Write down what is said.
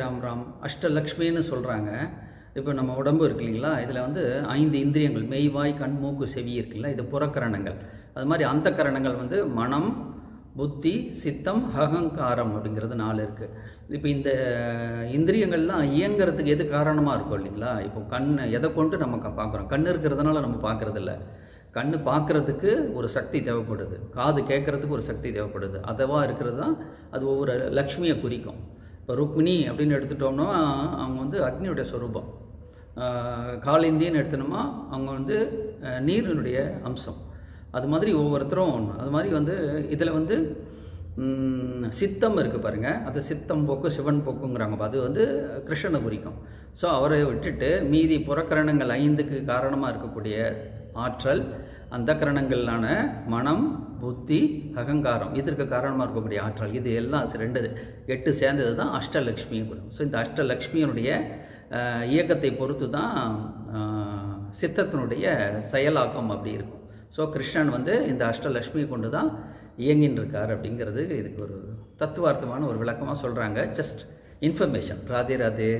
ராம் ராம் அஷ்டலக்ஷ்மின்னு சொல்கிறாங்க. இப்போ நம்ம உடம்பு இருக்கு இல்லைங்களா, இதில் வந்து 5 இந்திரியங்கள், மெய் வாய் கண் மூக்கு செவி இருக்குல்ல, இது புறக்கரணங்கள். அது மாதிரி அந்த கரணங்கள் வந்து மனம், புத்தி, சித்தம், அகங்காரம் அப்படிங்கிறது 4 இருக்குது. இப்போ இந்த இந்திரியங்கள்லாம் இயங்கிறதுக்கு எது காரணமாக இருக்கும் இல்லைங்களா? இப்போ கண் எதை கொண்டு நம்ம பார்க்குறோம்? கண் இருக்கிறதுனால நம்ம பார்க்குறதில்ல. கண் பார்க்குறதுக்கு ஒரு சக்தி தேவைப்படுது, காது கேட்குறதுக்கு ஒரு சக்தி தேவைப்படுது. அதுவாக இருக்கிறது தான் அது ஒவ்வொரு லக்ஷ்மியை குறிக்கும். இப்போ ருக்மிணி அப்படின்னு எடுத்துட்டோம்னா அவங்க வந்து அக்னியுடைய ஸ்வரூபம். காளிந்தின்னு எடுத்தோம்னா அவங்க வந்து நீரினுடைய அம்சம். அது மாதிரி ஒவ்வொருத்தரும் ஒன்று. அது மாதிரி வந்து இதில் வந்து சித்தம் இருக்குது பாருங்கள், அது சித்தம் போக்கு சிவன் போக்குங்கிறாங்க. அது வந்து கிருஷ்ணனை குறிக்கும். ஸோ அவரை விட்டுட்டு மீதி புறக்கரணங்கள் 5க்கு காரணமாக இருக்கக்கூடிய ஆற்றல், அந்த கரணங்களான மனம், புத்தி, அகங்காரம், இதற்கு காரணமாக இருக்கக்கூடிய ஆற்றல், இது எல்லாம் 8 சேர்ந்தது தான் அஷ்டலக்ஷ்மி. ஸோ இந்த அஷ்டலக்ஷ்மியினுடைய இயக்கத்தை பொறுத்து தான் சித்தத்தினுடைய செயலாக்கம் அப்படி இருக்கும். ஸோ கிருஷ்ணன் வந்து இந்த அஷ்டலக்ஷ்மியை கொண்டு தான் இயங்கின்னு இருக்கார் அப்படிங்கிறது இதுக்கு ஒரு தத்துவார்த்தமான ஒரு விளக்கமாக சொல்கிறாங்க. Just information. ராதே ராதே.